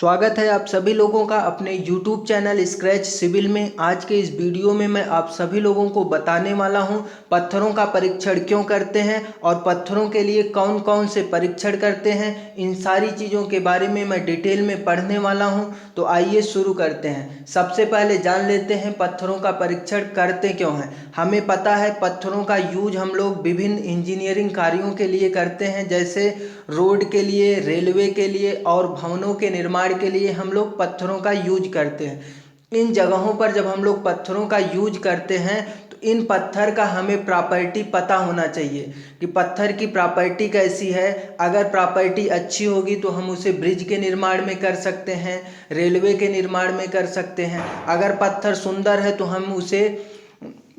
स्वागत है आप सभी लोगों का अपने YouTube चैनल स्क्रैच सिविल में। आज के इस वीडियो में मैं आप सभी लोगों को बताने वाला हूं पत्थरों का परीक्षण क्यों करते हैं और पत्थरों के लिए कौन कौन से परीक्षण करते हैं। इन सारी चीज़ों के बारे में मैं डिटेल में पढ़ने वाला हूं। तो आइए शुरू करते हैं। सबसे पहले जान लेते हैं पत्थरों का परीक्षण करते क्यों हैं। हमें पता है पत्थरों का यूज हम लोग विभिन्न इंजीनियरिंग कार्यों के लिए करते हैं, जैसे रोड के लिए, रेलवे के लिए और भवनों के निर्माण के लिए हम लोग पत्थरों का यूज करते हैं। इन जगहों पर जब हम लोग पत्थरों का यूज करते हैं तो इन पत्थर का हमें प्रॉपर्टी पता होना चाहिए कि पत्थर की प्रॉपर्टी कैसी है। अगर प्रॉपर्टी अच्छी होगी तो हम उसे ब्रिज के निर्माण में कर सकते हैं, रेलवे के निर्माण में कर सकते हैं। अगर पत्थर सुंदर है तो हम उसे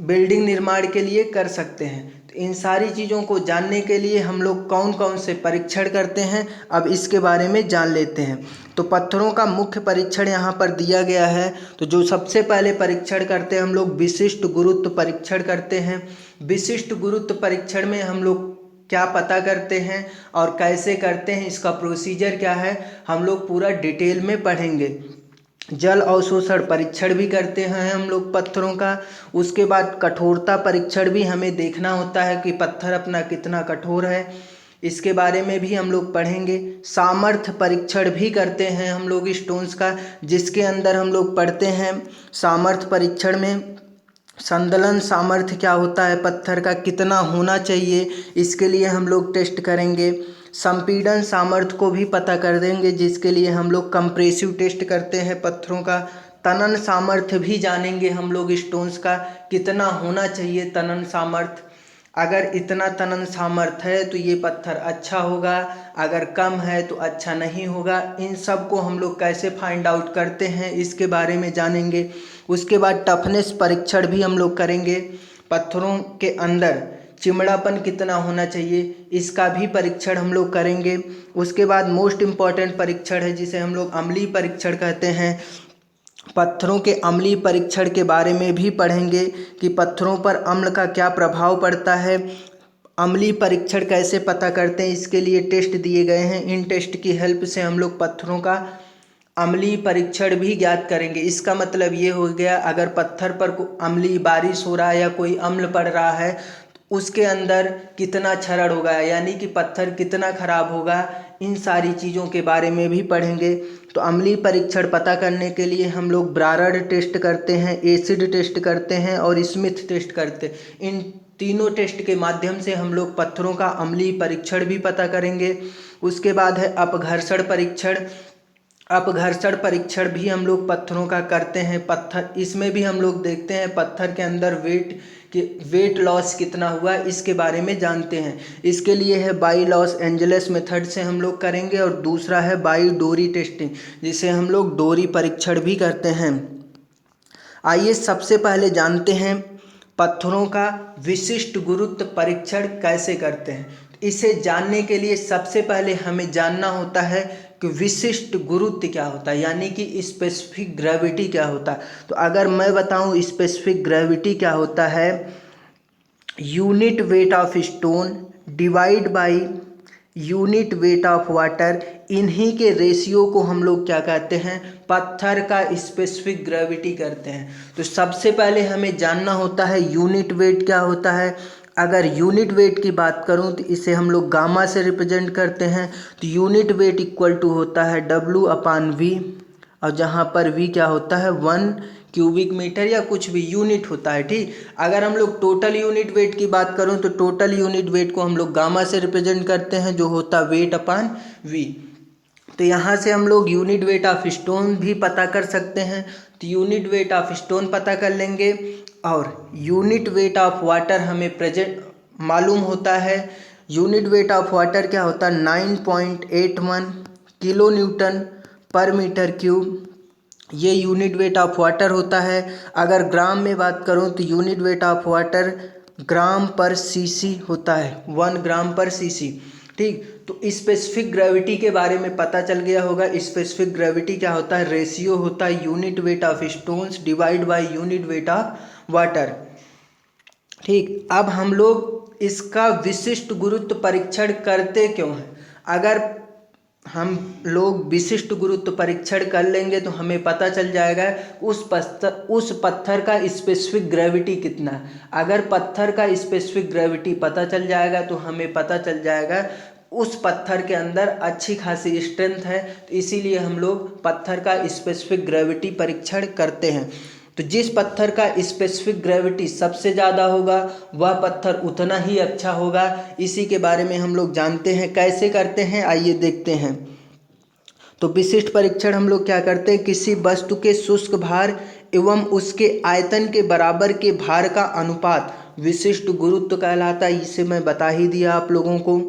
बिल्डिंग निर्माण के लिए कर सकते हैं। तो इन सारी चीज़ों को जानने के लिए हम लोग कौन कौन से परीक्षण करते हैं, अब इसके बारे में जान लेते हैं। तो पत्थरों का मुख्य परीक्षण यहाँ पर दिया गया है। तो जो सबसे पहले परीक्षण करते हैं हम लोग विशिष्ट गुरुत्व परीक्षण करते हैं। विशिष्ट गुरुत्व परीक्षण में हम लोग क्या पता करते हैं और कैसे करते हैं, इसका प्रोसीजर क्या है, हम लोग पूरा डिटेल में पढ़ेंगे। जल अवशोषण परीक्षण भी करते हैं हम लोग पत्थरों का। उसके बाद कठोरता परीक्षण भी हमें देखना होता है कि पत्थर अपना कितना कठोर है, इसके बारे में भी हम लोग पढ़ेंगे। सामर्थ्य परीक्षण भी करते हैं हम लोग स्टोन्स का, जिसके अंदर हम लोग पढ़ते हैं सामर्थ्य परीक्षण में संदलन सामर्थ्य क्या होता है, पत्थर का कितना होना चाहिए, इसके लिए हम लोग टेस्ट करेंगे। संपीड़न सामर्थ्य को भी पता कर देंगे, जिसके लिए हम लोग कंप्रेसिव टेस्ट करते हैं पत्थरों का। तनन सामर्थ्य भी जानेंगे हम लोग स्टोन्स का कितना होना चाहिए तनन सामर्थ्य। अगर इतना तनन सामर्थ्य है तो ये पत्थर अच्छा होगा, अगर कम है तो अच्छा नहीं होगा। इन सब को हम लोग कैसे फाइंड आउट करते हैं इसके बारे में जानेंगे। उसके बाद टफनेस परीक्षण भी हम लोग करेंगे। पत्थरों के अंदर चिमड़ापन कितना होना चाहिए, इसका भी परीक्षण हम लोग करेंगे। उसके बाद मोस्ट इम्पॉर्टेंट परीक्षण है जिसे हम लोग अम्लीय परीक्षण कहते हैं। पत्थरों के अम्लीय परीक्षण के बारे में भी पढ़ेंगे कि पत्थरों पर अम्ल का क्या प्रभाव पड़ता है। अम्लीय परीक्षण कैसे पता करते हैं, इसके लिए टेस्ट दिए गए हैं। इन टेस्ट की हेल्प से हम लोग पत्थरों का अम्लीय परीक्षण भी ज्ञात करेंगे। इसका मतलब ये हो गया, अगर पत्थर पर अम्लीय बारिश हो रहा है या कोई अम्ल पड़ रहा है तो उसके अंदर कितना क्षरण होगा, यानी कि पत्थर कितना खराब होगा। इन सारी चीज़ों के बारे में भी पढ़ेंगे। तो अम्लीय परीक्षण पता करने के लिए हम लोग ब्रारड टेस्ट करते हैं, एसिड टेस्ट करते हैं और स्मिथ टेस्ट करते हैं। इन तीनों टेस्ट के माध्यम से हम लोग पत्थरों का अम्लीय परीक्षण भी पता करेंगे। उसके बाद है अपघर्षण परीक्षण। अपघर्षण परीक्षण भी हम लोग पत्थरों का करते हैं। पत्थर इसमें भी हम लोग देखते हैं पत्थर के अंदर वेट लॉस कितना हुआ, इसके बारे में जानते हैं। इसके लिए है बाई लॉस एंजल्स मेथड से हम लोग करेंगे और दूसरा है बाई डोरी टेस्टिंग, जिसे हम लोग डोरी परीक्षण भी करते हैं। आइए सबसे पहले जानते हैं पत्थरों का विशिष्ट गुरुत्व परीक्षण कैसे करते हैं। इसे जानने के लिए सबसे पहले हमें जानना होता है कि विशिष्ट गुरुत्व क्या होता है, यानी कि स्पेसिफिक ग्रेविटी क्या होता है। तो अगर मैं बताऊं स्पेसिफिक ग्रेविटी क्या होता है, unit weight of stone divide by unit weight of water, इन्हीं के रेशियो को हम लोग क्या कहते हैं, पत्थर का स्पेसिफिक ग्रेविटी करते हैं। तो सबसे पहले हमें जानना होता है यूनिट वेट क्या होता है। अगर यूनिट वेट की बात करूं तो इसे हम लोग गामा से रिप्रेजेंट करते हैं। तो यूनिट वेट इक्वल टू होता है W/V, और जहाँ पर V क्या होता है 1 क्यूबिक मीटर या कुछ भी यूनिट होता है। ठीक, अगर हम लोग टोटल यूनिट वेट की बात करूं तो टोटल यूनिट वेट को हम लोग गामा से रिप्रेजेंट करते हैं, जो होता है वेट/V। तो यहाँ से हम लोग यूनिट वेट ऑफ स्टोन भी पता कर सकते हैं। तो यूनिट वेट ऑफ स्टोन पता कर लेंगे और यूनिट वेट ऑफ वाटर हमें प्रेजेंट मालूम होता है। यूनिट वेट ऑफ वाटर क्या होता है 9.81 किलो न्यूटन पर मीटर क्यूब, ये यूनिट वेट ऑफ वाटर होता है। अगर ग्राम में बात करूं तो यूनिट वेट ऑफ वाटर ग्राम पर सीसी होता है, 1 ग्राम पर सीसी। ठीक, तो स्पेसिफिक ग्रेविटी के बारे में पता चल गया होगा। स्पेसिफिक ग्रेविटी क्या होता है, रेशियो होता है unit weight of stones divide by unit weight of water. ठीक, अब हम लोग इसका विशिष्ट गुरुत्व परीक्षण करते क्यों हैं। अगर हम लोग विशिष्ट गुरुत्व परीक्षण कर लेंगे तो हमें पता चल जाएगा उस पत्थर का स्पेसिफिक ग्रेविटी कितना है। अगर पत्थर का स्पेसिफिक ग्रेविटी पता चल जाएगा तो हमें पता चल जाएगा उस पत्थर के अंदर अच्छी खासी स्ट्रेंथ है। तो इसीलिए हम लोग पत्थर का स्पेसिफिक ग्रेविटी परीक्षण करते हैं। तो जिस पत्थर का स्पेसिफिक ग्रेविटी सबसे ज़्यादा होगा वह पत्थर उतना ही अच्छा होगा। इसी के बारे में हम लोग जानते हैं। कैसे करते हैं आइए देखते हैं। तो विशिष्ट परीक्षण हम लोग क्या करते हैं, किसी वस्तु के शुष्क भार एवं उसके आयतन के बराबर के भार का अनुपात विशिष्ट गुरुत्व कहलाता है। इसे मैं बता ही दिया आप लोगों को।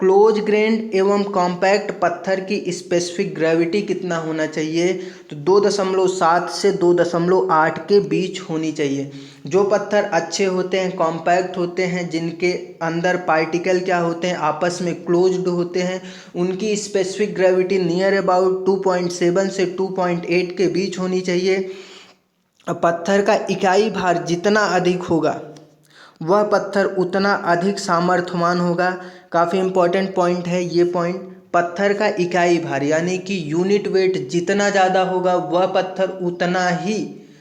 क्लोज ग्रेन्ड एवं कॉम्पैक्ट पत्थर की स्पेसिफिक ग्रेविटी कितना होना चाहिए, तो 2.7 से 2.8 के बीच होनी चाहिए। जो पत्थर अच्छे होते हैं, कॉम्पैक्ट होते हैं, जिनके अंदर पार्टिकल क्या होते हैं आपस में क्लोज्ड होते हैं, उनकी स्पेसिफिक ग्रेविटी नियर अबाउट 2.7 से 2.8 के बीच होनी चाहिए। पत्थर का इकाई भार जितना अधिक होगा वह पत्थर उतना अधिक सामर्थ्यवान होगा। काफ़ी इम्पोर्टेंट पॉइंट है ये पॉइंट। पत्थर का इकाई भार यानी कि यूनिट वेट जितना ज़्यादा होगा वह पत्थर उतना ही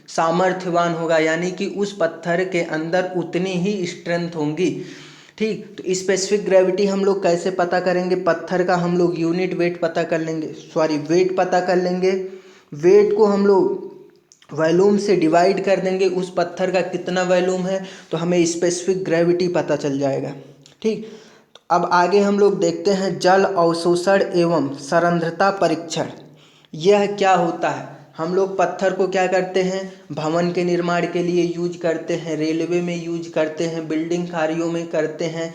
सामर्थ्यवान होगा, यानी कि उस पत्थर के अंदर उतनी ही स्ट्रेंथ होंगी। ठीक, तो स्पेसिफिक ग्रेविटी हम लोग कैसे पता करेंगे, पत्थर का हम लोग यूनिट वेट पता कर लेंगे, वेट पता कर लेंगे। वेट को हम लोग वॉल्यूम से डिवाइड कर देंगे, उस पत्थर का कितना वॉल्यूम है तो हमें स्पेसिफिक ग्रेविटी पता चल जाएगा। ठीक, तो अब आगे हम लोग देखते हैं जल अवशोषण एवं सरंध्रता परीक्षण। यह क्या होता है। हम लोग पत्थर को क्या करते हैं, भवन के निर्माण के लिए यूज करते हैं, रेलवे में यूज करते हैं, बिल्डिंग कार्यों में करते हैं,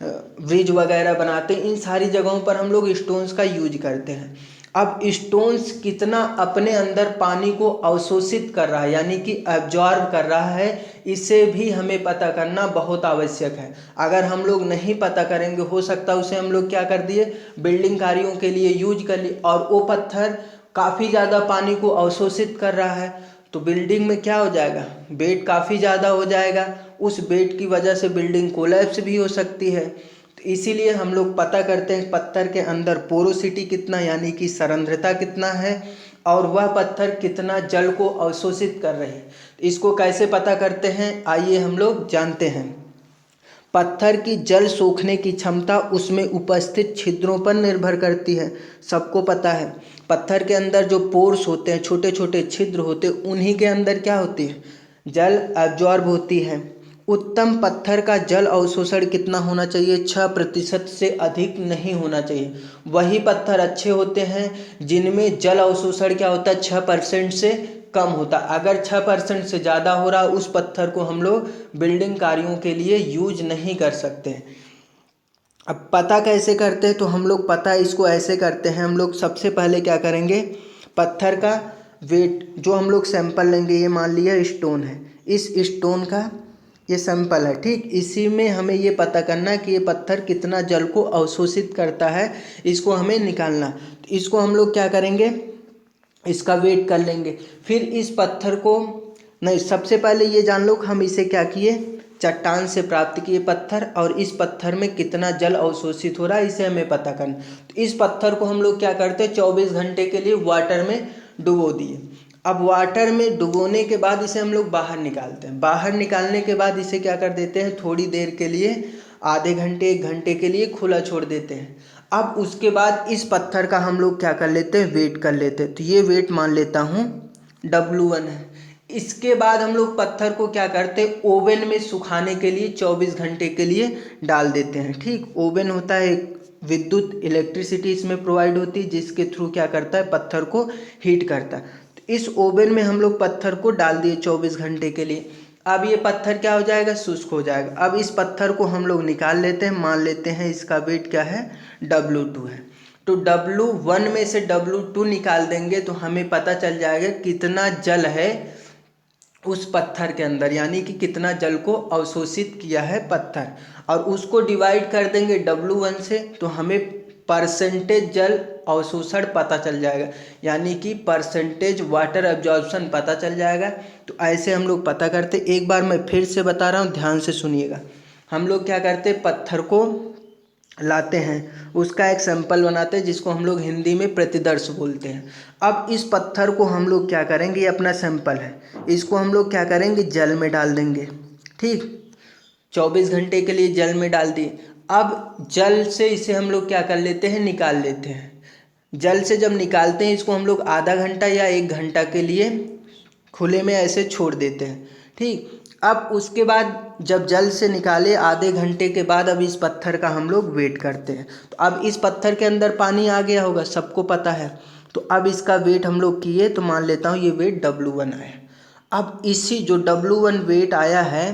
ब्रिज वगैरह बनाते हैं। इन सारी जगहों पर हम लोग स्टोन्स का यूज करते हैं। अब स्टोन्स कितना अपने अंदर पानी को अवशोषित कर रहा है यानी कि एब्जॉर्ब कर रहा है, इसे भी हमें पता करना बहुत आवश्यक है। अगर हम लोग नहीं पता करेंगे, हो सकता है उसे हम लोग क्या कर दिए, बिल्डिंग कार्यों के लिए यूज कर लिए और वो पत्थर काफ़ी ज़्यादा पानी को अवशोषित कर रहा है, तो बिल्डिंग में क्या हो जाएगा, वेट काफ़ी ज़्यादा हो जाएगा। उस वेट की वजह से बिल्डिंग कोलैप्स भी हो सकती है। तो इसीलिए हम लोग पता करते हैं पत्थर के अंदर पोरोसिटी कितना यानी कि सरंध्रता कितना है और वह पत्थर कितना जल को अवशोषित कर रहे हैं। तो इसको कैसे पता करते हैं आइए हम लोग जानते हैं। पत्थर की जल सोखने की क्षमता उसमें उपस्थित छिद्रों पर निर्भर करती है। सबको पता है पत्थर के अंदर जो पोर्स होते हैं, छोटे छोटे छिद्र होते हैं, उन्हीं के अंदर क्या होती है, जल एब्जॉर्ब होती है। उत्तम पत्थर का जल अवशोषण कितना होना चाहिए, 6% से अधिक नहीं होना चाहिए। वही पत्थर अच्छे होते हैं जिनमें जल अवशोषण क्या होता है, 6% से कम होता। अगर 6% से ज़्यादा हो रहा उस पत्थर को हम लोग बिल्डिंग कार्यों के लिए यूज नहीं कर सकते। अब पता कैसे करते हैं, तो हम लोग पता इसको ऐसे करते हैं। हम लोग सबसे पहले क्या करेंगे, पत्थर का वेट जो हम लोग सैंपल लेंगे, ये मान लिया स्टोन है, इस स्टोन का ये सैंपल है। ठीक, इसी में हमें ये पता करना कि ये पत्थर कितना जल को अवशोषित करता है, इसको हमें निकालना। तो इसको हम लोग क्या करेंगे, इसका वेट कर लेंगे। फिर इस पत्थर को नहीं, सबसे पहले ये जान लो कि हम इसे क्या किए, चट्टान से प्राप्त किए पत्थर, और इस पत्थर में कितना जल अवशोषित हो रहा है इसे हमें पता करना। तो इस पत्थर को हम लोग क्या करते हैं, 24 घंटे के लिए वाटर में डुबो दिए। अब वाटर में डुबोने के बाद इसे हम लोग बाहर निकालते हैं। बाहर निकालने के बाद इसे क्या कर देते हैं, थोड़ी देर के लिए, आधे घंटे 1 घंटे के लिए खुला छोड़ देते हैं। अब उसके बाद इस पत्थर का हम लोग क्या कर लेते हैं, वेट कर लेते हैं। तो ये वेट मान लेता हूँ W1 है। इसके बाद हम लोग पत्थर को क्या करते हैं, ओवन में सुखाने के लिए 24 घंटे के लिए डाल देते हैं। ठीक, ओवन होता है एक विद्युत इलेक्ट्रिसिटी इसमें प्रोवाइड होती है जिसके थ्रू क्या करता है, पत्थर को हीट करता है। तो इस ओवन में हम लोग पत्थर को डाल दिए 24 घंटे के लिए। अब ये पत्थर क्या हो जाएगा, शुष्क हो जाएगा। अब इस पत्थर को हम लोग निकाल लेते हैं, मान लेते हैं इसका वेट क्या है, W2 है। तो W1 में से W2 निकाल देंगे तो हमें पता चल जाएगा कितना जल है उस पत्थर के अंदर, यानी कि कितना जल को अवशोषित किया है पत्थर, और उसको डिवाइड कर देंगे W1 से तो हमें परसेंटेज जल अवशोषण पता चल जाएगा, यानी कि परसेंटेज वाटर एब्जॉर्प्शन पता चल जाएगा। तो ऐसे हम लोग पता करते। एक बार मैं फिर से बता रहा हूँ, ध्यान से सुनिएगा। हम लोग क्या करते, पत्थर को लाते हैं, उसका एक सैंपल बनाते हैं जिसको हम लोग हिंदी में प्रतिदर्श बोलते हैं। अब इस पत्थर को हम लोग क्या करेंगे, ये अपना सैंपल है, इसको हम लोग क्या करेंगे, जल में डाल देंगे। ठीक, 24 घंटे के लिए जल में डाल दिए। अब जल से इसे हम लोग क्या कर लेते हैं, निकाल लेते हैं। जल से जब निकालते हैं इसको हम लोग आधा घंटा या 1 घंटा के लिए खुले में ऐसे छोड़ देते हैं। ठीक, अब उसके बाद जब जल से निकाले आधे घंटे के बाद अब इस पत्थर का हम लोग वेट करते हैं। तो अब इस पत्थर के अंदर पानी आ गया होगा, सबको पता है। तो अब इसका वेट हम लोग किए तो मान लेता हूँ ये वेट W1 आया। अब इसी जो W1 वेट आया है,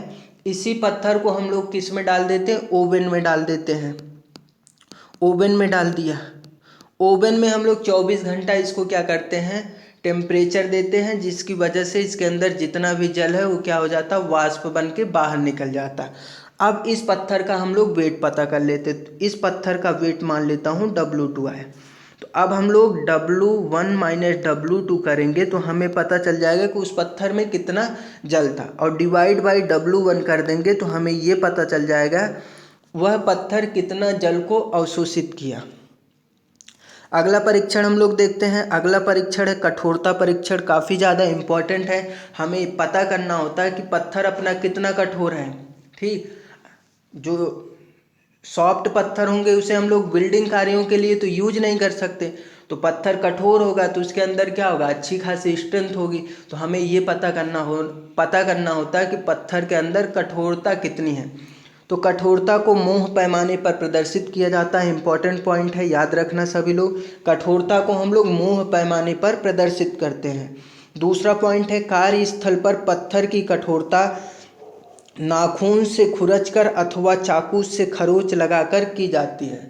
इसी पत्थर को हम लोग किस में डाल देते हैं, ओवन में डाल देते हैं। ओवन में डाल दिया। ओवन में हम लोग 24 घंटा इसको क्या करते हैं, टेम्परेचर देते हैं, जिसकी वजह से इसके अंदर जितना भी जल है वो क्या हो जाता है, वाष्प बन के बाहर निकल जाता है। अब इस पत्थर का हम लोग वेट पता कर लेते, तो इस पत्थर का वेट मान लेता हूँ W2 है। तो अब हम लोग W1 माइनस W2 करेंगे तो हमें पता चल जाएगा कि उस पत्थर में कितना जल था, और डिवाइड बाई W1 कर देंगे तो हमें ये पता चल जाएगा वह पत्थर कितना जल को अवशोषित किया। अगला परीक्षण हम लोग देखते हैं। अगला परीक्षण है कठोरता परीक्षण। काफ़ी ज़्यादा इम्पॉर्टेंट है, हमें पता करना होता है कि पत्थर अपना कितना कठोर है। ठीक, जो सॉफ्ट पत्थर होंगे उसे हम लोग बिल्डिंग कार्यों के लिए तो यूज नहीं कर सकते, तो पत्थर कठोर होगा तो उसके अंदर क्या होगा, अच्छी खासी स्ट्रेंथ होगी। तो हमें ये पता करना होता है कि पत्थर के अंदर कठोरता कितनी है। तो कठोरता को मोह पैमाने पर प्रदर्शित किया जाता है। इंपॉर्टेंट पॉइंट है, याद रखना सभी लोग, कठोरता को हम लोग मोह पैमाने पर प्रदर्शित करते हैं। दूसरा पॉइंट है कार्यस्थल पर पत्थर की कठोरता नाखून से खुरचकर अथवा चाकू से खरोंच लगाकर की जाती है।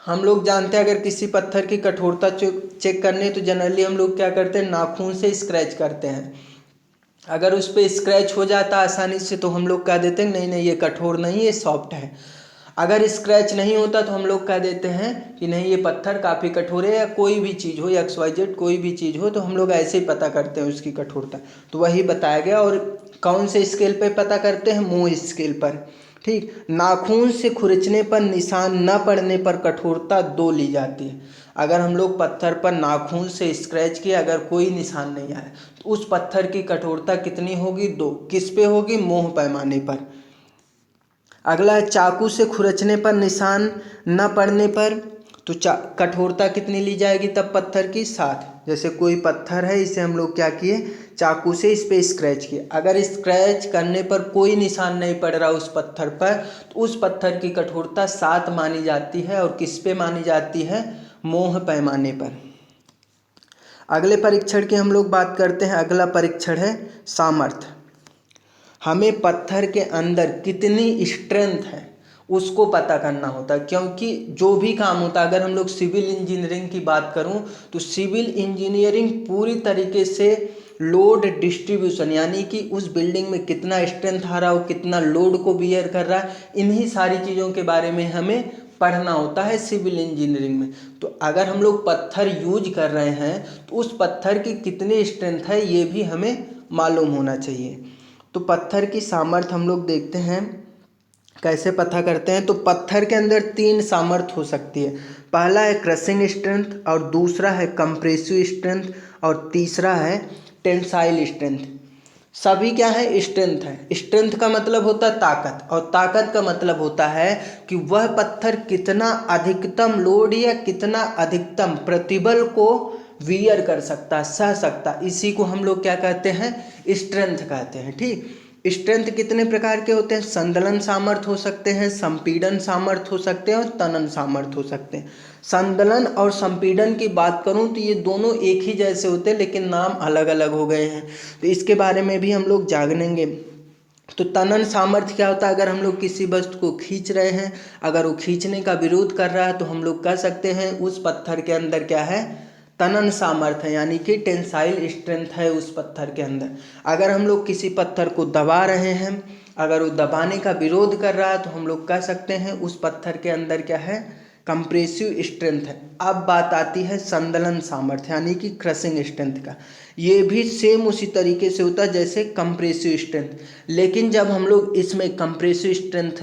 हम लोग जानते हैं अगर किसी पत्थर की कठोरता चेक करने तो जनरली हम लोग क्या करते हैं, नाखून से स्क्रैच करते हैं। अगर उस पर स्क्रैच हो जाता आसानी से तो हम लोग कह देते हैं नहीं नहीं ये कठोर नहीं, ये सॉफ्ट है। अगर स्क्रैच नहीं होता तो हम लोग कह देते हैं कि नहीं ये पत्थर काफ़ी कठोर है, या कोई भी चीज़ हो, XYZ कोई भी चीज़ हो, तो हम लोग ऐसे ही पता करते हैं उसकी कठोरता। तो वही बताया गया। और कौन से स्केल पे पता करते हैं, मोह स्केल पर। ठीक, नाखून से खुरचने पर निशान न पड़ने पर कठोरता 2 ली जाती है। अगर हम लोग पत्थर पर नाखून से स्क्रैच किए, अगर कोई निशान नहीं आया तो उस पत्थर की कठोरता कितनी होगी, 2। किस पे होगी, मोह पैमाने पर। अगला है चाकू से खुरचने पर निशान न पड़ने पर, तो कठोरता कितनी ली जाएगी तब पत्थर की, 7। जैसे कोई पत्थर है इसे हम लोग क्या किए, चाकू से इस पे स्क्रैच किए, अगर स्क्रैच करने पर कोई निशान नहीं पड़ रहा उस पत्थर पर तो उस पत्थर की कठोरता 7 मानी जाती है। और किस पे मानी जाती है, मोह पैमाने पर। अगले परीक्षण की हम लोग बात करते हैं। अगला परीक्षण है सामर्थ्य। हमें पत्थर के अंदर कितनी स्ट्रेंथ है उसको पता करना होता है, क्योंकि जो भी काम होता है, अगर हम लोग सिविल इंजीनियरिंग की बात करूं तो सिविल इंजीनियरिंग पूरी तरीके से लोड डिस्ट्रीब्यूशन, यानी कि उस बिल्डिंग में कितना स्ट्रेंथ आ रहा हो, कितना लोड को बियर कर रहा है, इन्हीं सारी चीज़ों के बारे में हमें पढ़ना होता है सिविल इंजीनियरिंग में। तो अगर हम लोग पत्थर यूज कर रहे हैं तो उस पत्थर की कितनी स्ट्रेंथ है ये भी हमें मालूम होना चाहिए। तो पत्थर की सामर्थ्य हम लोग देखते हैं कैसे पता करते हैं। तो पत्थर के अंदर 3 सामर्थ्य हो सकती है। पहला है क्रशिंग स्ट्रेंथ, और दूसरा है कंप्रेसिव स्ट्रेंथ, और तीसरा है टेंसाइल स्ट्रेंथ। सभी क्या है, स्ट्रेंथ है। स्ट्रेंथ का मतलब होता है ताकत, और ताकत का मतलब होता है कि वह पत्थर कितना अधिकतम लोड या कितना अधिकतम प्रतिबल को वियर कर सकता, सह सकता, इसी को हम लोग क्या कहते हैं, स्ट्रेंथ कहते हैं। ठीक, स्ट्रेंथ कितने प्रकार के होते हैं, संदलन सामर्थ्य हो सकते हैं, संपीड़न सामर्थ्य हो सकते हैं, और तनन सामर्थ्य हो सकते हैं। संदलन और संपीड़न की बात करूं तो ये दोनों एक ही जैसे होते हैं लेकिन नाम अलग अलग हो गए हैं, तो इसके बारे में भी हम लोग जानेंगे। तो तनन सामर्थ्य क्या होता है, अगर हम लोग किसी वस्तु को खींच रहे हैं, अगर वो खींचने का विरोध कर रहा है तो हम लोग कह सकते हैं उस पत्थर के अंदर क्या है, तनन सामर्थ्य है, यानी कि टेंसाइल स्ट्रेंथ है उस पत्थर के अंदर। अगर हम लोग किसी पत्थर को दबा रहे हैं, अगर वो दबाने का विरोध कर रहा है तो हम लोग कह सकते हैं उस पत्थर के अंदर क्या है, कंप्रेसिव स्ट्रेंथ है। अब बात आती है संदलन सामर्थ्य यानी कि क्रशिंग स्ट्रेंथ का। ये भी सेम उसी तरीके से होता है जैसे कंप्रेसिव स्ट्रेंथ, लेकिन जब हम लोग इसमें कंप्रेसिव स्ट्रेंथ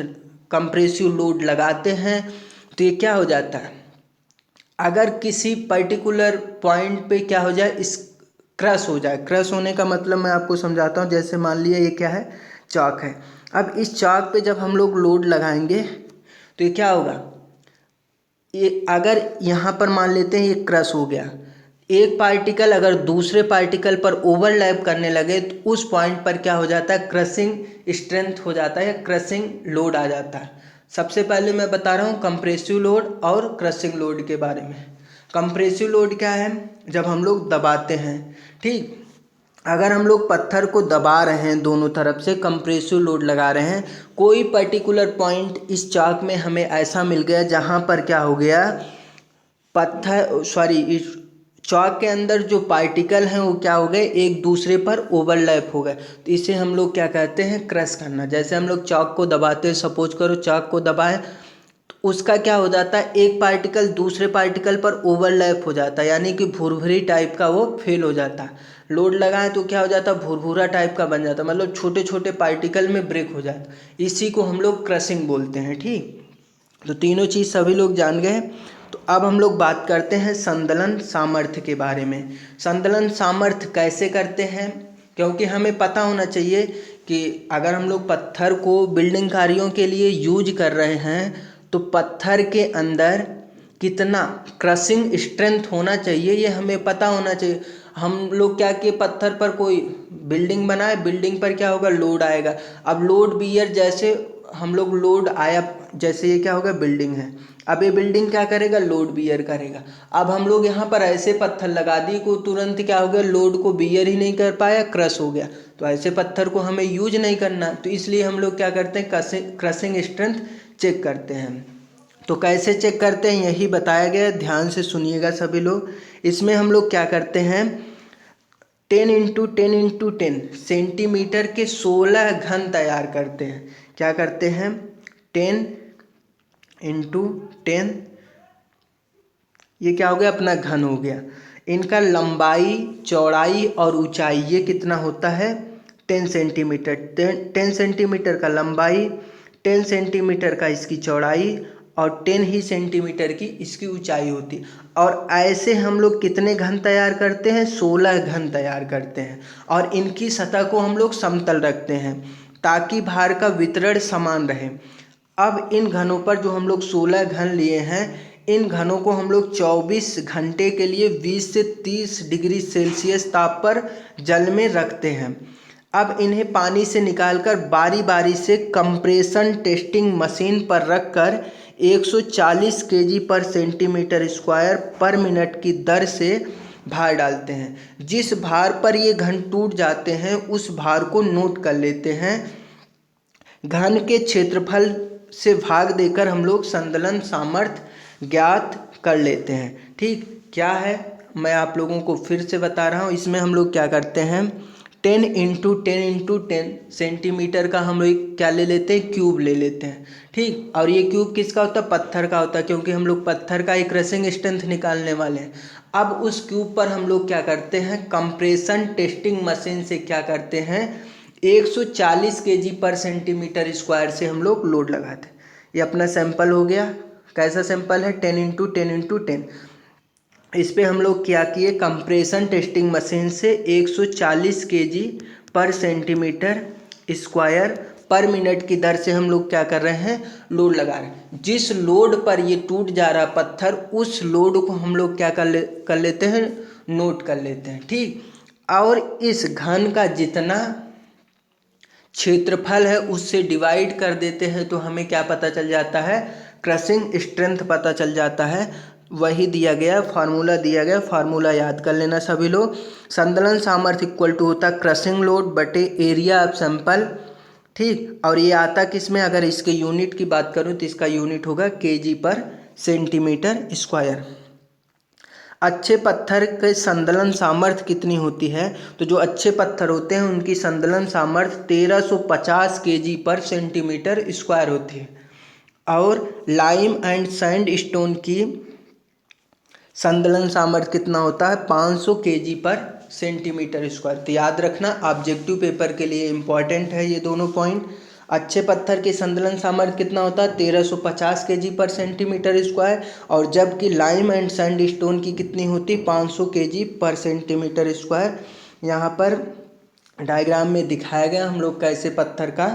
कंप्रेसिव लोड लगाते हैं तो ये क्या हो जाता है, अगर किसी पर्टिकुलर पॉइंट पे क्या हो जाए, इस क्रश हो जाए। क्रश होने का मतलब मैं आपको समझाता हूँ। जैसे मान लिया ये क्या है, चाक है। अब इस चाक पे जब हम लोग लोड लगाएंगे तो ये क्या होगा, ये अगर यहाँ पर मान लेते हैं ये क्रश हो गया, एक पार्टिकल अगर दूसरे पार्टिकल पर ओवरलैप करने लगे तो उस पॉइंट पर क्या हो जाता है, क्रशिंग स्ट्रेंथ हो जाता है या क्रशिंग लोड आ जाता है। सबसे पहले मैं बता रहा हूँ कंप्रेसिव लोड और क्रशिंग लोड के बारे में। कंप्रेसिव लोड क्या है, जब हम लोग दबाते हैं, ठीक, अगर हम लोग पत्थर को दबा रहे हैं दोनों तरफ से, कंप्रेसिव लोड लगा रहे हैं, कोई पर्टिकुलर पॉइंट इस चाक में हमें ऐसा मिल गया जहाँ पर क्या हो गया, इस चाक के अंदर जो पार्टिकल हैं वो क्या हो गए, एक दूसरे पर ओवरलैप हो गए, तो इसे हम लोग क्या कहते हैं, क्रश करना। जैसे हम लोग चाक को दबाते हैं, सपोज करो चाक को दबाएं तो उसका क्या हो जाता है, एक पार्टिकल दूसरे पार्टिकल पर ओवरलैप हो जाता है, यानी कि भुरभुरी टाइप का वो फेल हो जाता है। लोड लगाएं तो क्या हो जाता है, भुरभुरा टाइप का बन जाता है, मतलब छोटे छोटे पार्टिकल में ब्रेक हो जाता है। इसी को हम लोग क्रशिंग बोलते हैं। ठीक, तो तीनों चीज़ सभी लोग जान गए। तो अब हम लोग बात करते हैं संदलन सामर्थ्य के बारे में। संदलन सामर्थ्य कैसे करते हैं, क्योंकि हमें पता होना चाहिए कि अगर हम लोग पत्थर को बिल्डिंग कार्यों के लिए यूज कर रहे हैं तो पत्थर के अंदर कितना क्रशिंग स्ट्रेंथ होना चाहिए ये हमें पता होना चाहिए। हम लोग क्या कि पत्थर पर कोई बिल्डिंग बनाए, बिल्डिंग पर क्या होगा, लोड आएगा। अब लोड बियर जैसे हम लोग लोड आया, जैसे ये क्या होगा, बिल्डिंग है, अब ये बिल्डिंग क्या करेगा, लोड बियर करेगा। अब हम लोग यहाँ पर ऐसे पत्थर लगा दिए को तुरंत क्या हो गया, लोड को बियर ही नहीं कर पाया, क्रश हो गया। तो ऐसे पत्थर को हमें यूज नहीं करना, तो इसलिए हम लोग क्या करते हैं, क्रशिंग स्ट्रेंथ चेक करते हैं। तो कैसे चेक करते हैं यही बताया गया है, ध्यान से सुनिएगा सभी लोग। इसमें हम लोग क्या करते हैं, 10 × 10 × 10 सेंटीमीटर के 16 घन तैयार करते हैं। क्या करते हैं, 10 × 10, ये क्या हो गया, अपना घन हो गया। इनका लंबाई, चौड़ाई और ऊंचाई ये कितना होता है, 10 सेंटीमीटर। 10 सेंटीमीटर का लंबाई, 10 सेंटीमीटर का इसकी चौड़ाई और 10 ही सेंटीमीटर की इसकी ऊंचाई होती। और ऐसे हम लोग कितने घन तैयार करते हैं, 16 घन तैयार करते हैं। और इनकी सतह को हम लोग समतल रखते हैं ताकि भार का वितरण समान रहे। अब इन घनों पर जो हम लोग 16 घन लिए हैं, इन घनों को हम लोग 24 घंटे के लिए 20 से 30 डिग्री सेल्सियस ताप पर जल में रखते हैं। अब इन्हें पानी से निकालकर बारी बारी से कंप्रेशन टेस्टिंग मशीन पर रखकर 140 केजी पर सेंटीमीटर स्क्वायर पर मिनट की दर से भार डालते हैं। जिस भार पर ये घन टूट जाते हैं उस भार को नोट कर लेते हैं। घन के क्षेत्रफल से भाग देकर हम लोग संदलन सामर्थ्य ज्ञात कर लेते हैं। ठीक, क्या है मैं आप लोगों को फिर से बता रहा हूँ। इसमें हम लोग क्या करते हैं, 10 × 10 × 10 सेंटीमीटर का हम लोग क्या ले लेते हैं, क्यूब ले लेते हैं। ठीक, और ये क्यूब किसका होता है, पत्थर का होता है, क्योंकि हम लोग पत्थर का एक क्रशिंग स्ट्रेंथ निकालने वाले हैं। अब उस क्यूब पर हम लोग क्या करते हैं, कंप्रेशन टेस्टिंग मशीन से क्या करते हैं, 140 केजी पर सेंटीमीटर स्क्वायर से हम लोग लोड लगाते हैं। ये अपना सैंपल हो गया। कैसा सैंपल है, 10 × 10 × 10। इस पे हम लोग क्या किए, कंप्रेशन टेस्टिंग मशीन से 140 केजी पर सेंटीमीटर स्क्वायर पर मिनट की दर से हम लोग क्या कर रहे हैं, लोड लगा रहे हैं। जिस लोड पर ये टूट जा रहा पत्थर, उस लोड को हम लोग क्या कर लेते हैं, नोट कर लेते हैं। ठीक, और इस घन का जितना क्षेत्रफल है उससे डिवाइड कर देते हैं तो हमें क्या पता चल जाता है, क्रशिंग स्ट्रेंथ पता चल जाता है। वही दिया गया फार्मूला, दिया गया फार्मूला याद कर लेना सभी लोग। संदलन सामर्थ्य इक्वल टू होता क्रशिंग लोड बटे एरिया ऑफ सैंपल। ठीक, और ये आता किस में, अगर इसके यूनिट की बात करूँ तो इसका यूनिट होगा केजी पर सेंटीमीटर स्क्वायर। अच्छे पत्थर के संदलन सामर्थ्य कितनी होती है, तो जो अच्छे पत्थर होते हैं उनकी संदलन सामर्थ्य 1350 केजी पर सेंटीमीटर स्क्वायर होती है। और लाइम एंड सैंड स्टोन की संदलन सामर्थ्य कितना होता है, 500 केजी पर सेंटीमीटर स्क्वायर। तो याद रखना, ऑब्जेक्टिव पेपर के लिए इम्पॉर्टेंट है ये दोनों पॉइंट। अच्छे पत्थर की संदलन सामर्थ्य कितना होता है 1350 केजी पर सेंटीमीटर स्क्वायर, और जबकि लाइम एंड सैंडस्टोन की कितनी होती 500 केजी पर सेंटीमीटर स्क्वायर। यहाँ पर डायग्राम में दिखाया गया हम लोग कैसे पत्थर का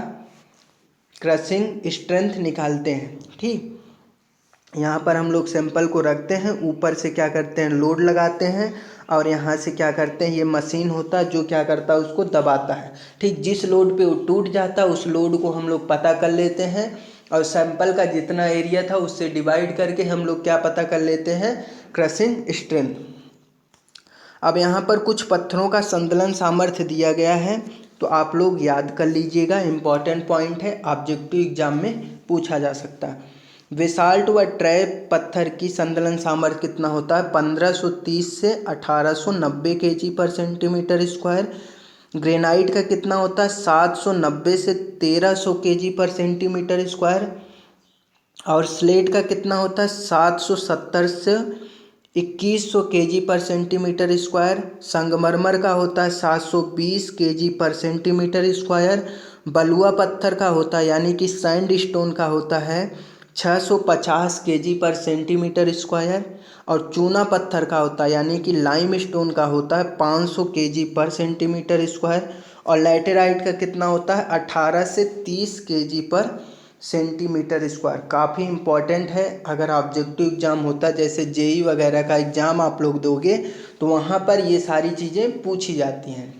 क्रशिंग स्ट्रेंथ निकालते हैं। ठीक, यहाँ पर हम लोग सैंपल को रखते हैं, ऊपर से क्या करते हैं लोड लगाते हैं, और यहाँ से क्या करते हैं ये मशीन होता है जो क्या करता है उसको दबाता है। ठीक, जिस लोड पे वो टूट जाता है उस लोड को हम लोग पता कर लेते हैं, और सैंपल का जितना एरिया था उससे डिवाइड करके हम लोग क्या पता कर लेते हैं क्रशिंग स्ट्रेंथ। अब यहाँ पर कुछ पत्थरों का संदलन सामर्थ्य दिया गया है, तो आप लोग याद कर लीजिएगा, इम्पॉर्टेंट पॉइंट है, ऑब्जेक्टिव एग्जाम में पूछा जा सकता है। बेसाल्ट व ट्रैप पत्थर की संदलन सामर्थ्य कितना होता है 1530 से 1890 केजी पर सेंटीमीटर स्क्वायर। ग्रेनाइट का कितना होता है 790 से 1300 केजी पर सेंटीमीटर स्क्वायर। और स्लेट का कितना होता है 770 से 2100 केजी पर सेंटीमीटर स्क्वायर। संगमरमर का होता है 720 केजी पर सेंटीमीटर स्क्वायर। बलुआ पत्थर का होता है यानी कि सैंड स्टोन का होता है 650 केजी पर सेंटीमीटर स्क्वायर। और चूना पत्थर का होता है यानी कि लाइम स्टोन का होता है 500 केजी पर सेंटीमीटर स्क्वायर। और लैटेराइट का कितना होता है 18 से 30 केजी पर सेंटीमीटर स्क्वायर। काफ़ी इम्पॉर्टेंट है, अगर ऑब्जेक्टिव एग्जाम होता है जैसे जेई वगैरह का एग्ज़ाम आप लोग दोगे तो वहाँ पर ये सारी चीज़ें पूछी जाती हैं।